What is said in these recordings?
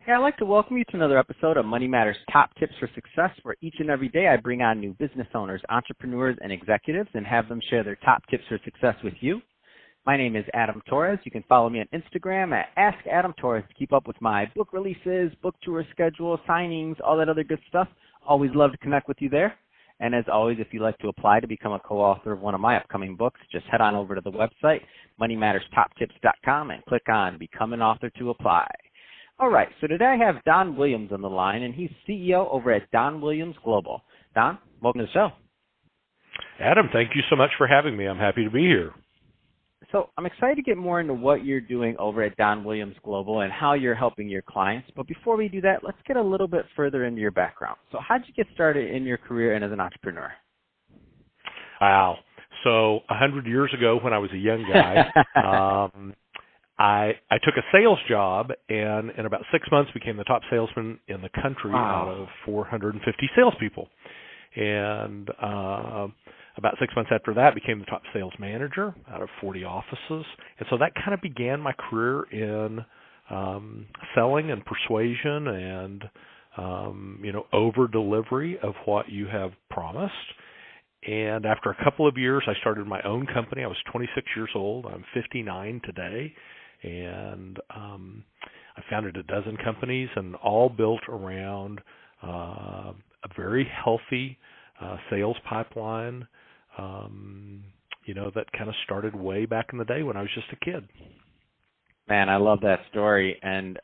Yeah, I'd like to welcome you to another episode of Money Matters Top Tips for Success, where each and every day I bring on new business owners, entrepreneurs, and executives and have them share their top tips for success with you. My name is Adam Torres. You can follow me on Instagram at AskAdamTorres to keep up with my book releases, book tour schedule, signings, all that other good stuff. Always love to connect with you there. And as always, if you'd like to apply to become a co-author of one of my upcoming books, just head on over to the website, moneymatterstoptips.com, and click on Become an Author to apply. All right, so today I have Don Williams on the line, and he's CEO over at Don Williams Global. Don, welcome to the show. Adam, thank you so much for having me. I'm happy to be here. So I'm excited to get more into what you're doing over at Don Williams Global and how you're helping your clients. But before we do that, let's get a little bit further into your background. So how did you get started in your career and as an entrepreneur? Wow. So 100 years ago when I was a young guy, I took a sales job and in about 6 months became the top salesman in the country out of 450 salespeople. And about 6 months after that, became the top sales manager out of 40 offices. And so that kind of began my career in selling and persuasion and, over delivery of what you have promised. And after a couple of years, I started my own company. I was 26 years old. I'm 59 today. And I founded a dozen companies and all built around a very healthy sales pipeline, that kind of started way back in the day when I was just a kid. Man, I love that story. And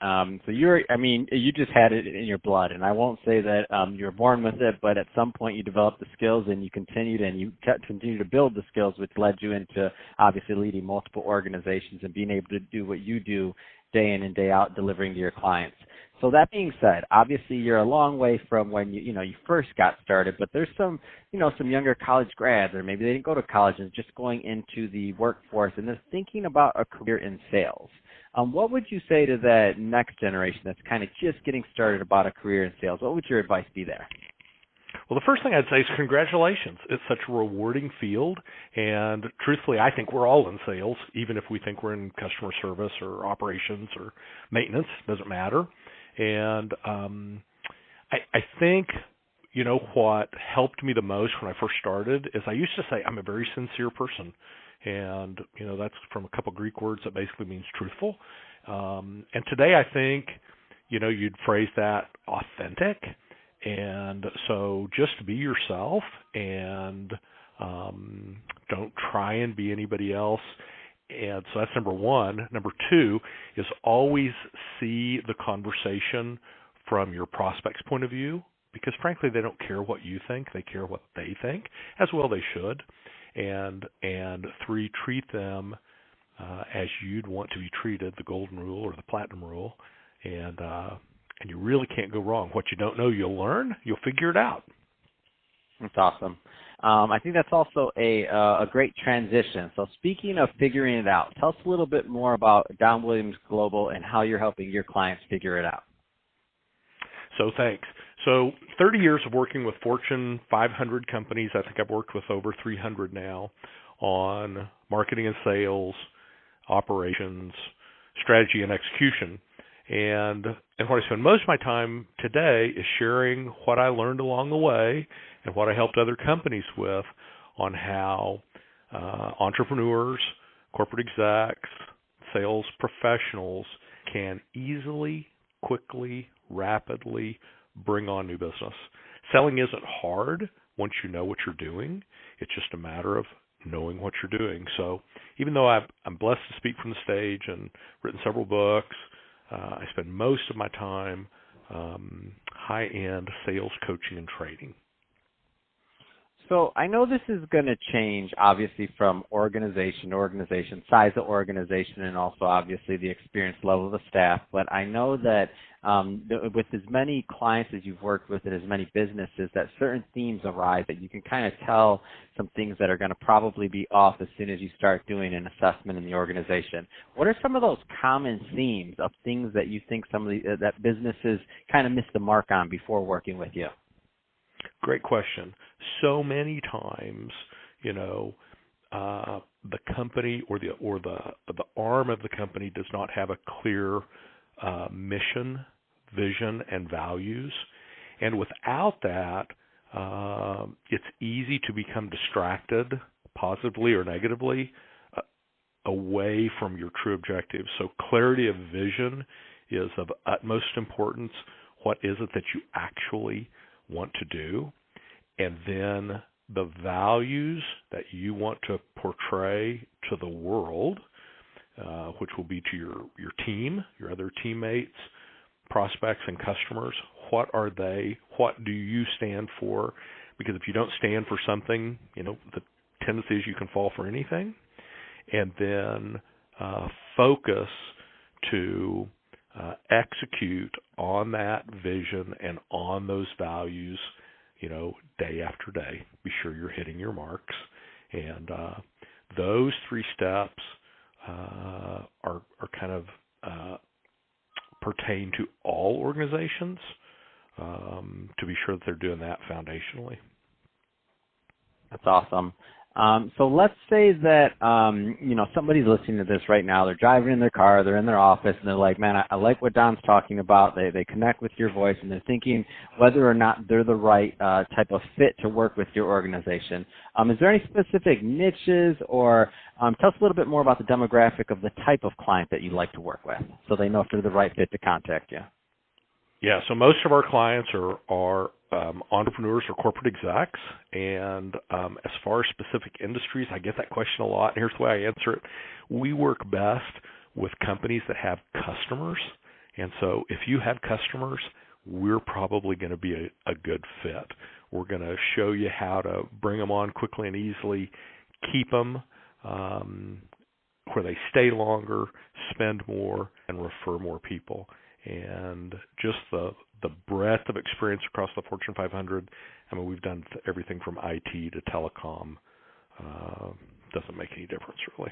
so you just had it in your blood. And I won't say that you were born with it, but at some point you developed the skills and you continued and you continued to build the skills, which led you into obviously leading multiple organizations and being able to do what you do day in and day out, delivering to your clients. So that being said, obviously you're a long way from when you first got started, but there's some younger college grads, or maybe they didn't go to college and just going into the workforce and they're thinking about a career in sales. What would you say to that next generation that's kind of just getting started about a career in sales? What would your advice be there? Well, the first thing I'd say is congratulations. It's such a rewarding field, and truthfully, I think we're all in sales, even if we think we're in customer service or operations or maintenance. It doesn't matter. And I think, what helped me the most when I first started is I used to say I'm a very sincere person. And, that's from a couple Greek words that basically means truthful. And today I think, you'd phrase that authentic. And so just be yourself and don't try and be anybody else. And so that's number one. Number two is always see the conversation from your prospect's point of view, because frankly, they don't care what you think. They care what they think, as well they should. And three, treat them as you'd want to be treated, the golden rule or the platinum rule. And you really can't go wrong. What you don't know, you'll learn. You'll figure it out. That's awesome. I think that's also a great transition. So speaking of figuring it out, tell us a little bit more about Don Williams Global and how you're helping your clients figure it out. So thanks. So 30 years of working with Fortune 500 companies. I think I've worked with over 300 now on marketing and sales, operations, strategy, and execution. And what I spend most of my time today is sharing what I learned along the way and what I helped other companies with on how entrepreneurs, corporate execs, sales professionals can easily, quickly, rapidly bring on new business. Selling isn't hard once you know what you're doing. It's just a matter of knowing what you're doing. So even though I'm blessed to speak from the stage and written several books, I spend most of my time high-end sales coaching and training. So I know this is going to change, obviously, from organization to organization, size of organization, and also, obviously, the experience level of the staff. But I know that with as many clients as you've worked with and as many businesses, that certain themes arise that you can kind of tell some things that are going to probably be off as soon as you start doing an assessment in the organization. What are some of those common themes of things that you think that businesses kind of miss the mark on before working with you? Great question. So many times, the company or the arm of the company does not have a clear mission, vision and values. And without that, it's easy to become distracted, positively or negatively, away from your true objectives. So clarity of vision is of utmost importance. What is it that you actually want to do? And then the values that you want to portray to the world, which will be to your team, your other teammates, prospects, and customers. What are they? What do you stand for? Because if you don't stand for something, the tendency is you can fall for anything. And then focus to execute on that vision and on those values, day after day. Be sure you're hitting your marks. And those 3 steps are kind of pertain to all organizations, to be sure that they're doing that foundationally. That's awesome. So let's say that, somebody's listening to this right now. They're driving in their car, they're in their office, and they're like, man, I like what Don's talking about. They connect with your voice, and they're thinking whether or not they're the right type of fit to work with your organization. Is there any specific niches, or tell us a little bit more about the demographic of the type of client that you like to work with so they know if they're the right fit to contact you? Yeah, so most of our clients are entrepreneurs or corporate execs, and as far as specific industries, I get that question a lot, and here's the way I answer it. We work best with companies that have customers, and so if you have customers, we're probably going to be a good fit. We're going to show you how to bring them on quickly and easily, keep them where they stay longer, spend more, and refer more people. And just the breadth of experience across the Fortune 500, we've done everything from IT to telecom. Doesn't make any difference, really.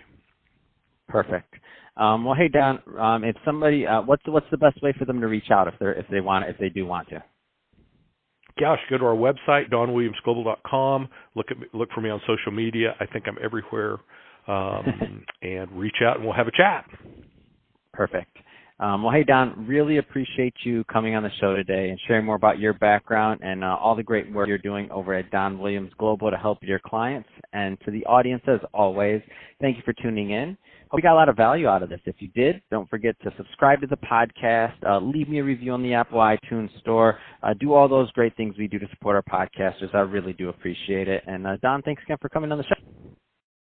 Perfect. Well, hey, Don, if somebody, what's the best way for them to reach out if they do want to? Gosh, go to our website, donwilliamsglobal.com. Look for me on social media. I think I'm everywhere. And reach out, and we'll have a chat. Perfect. Well, hey, Don, really appreciate you coming on the show today and sharing more about your background and all the great work you're doing over at Don Williams Global to help your clients. And to the audience, as always, thank you for tuning in. Hope you got a lot of value out of this. If you did, don't forget to subscribe to the podcast, leave me a review on the Apple iTunes store, do all those great things we do to support our podcasters. I really do appreciate it. And Don, thanks again for coming on the show.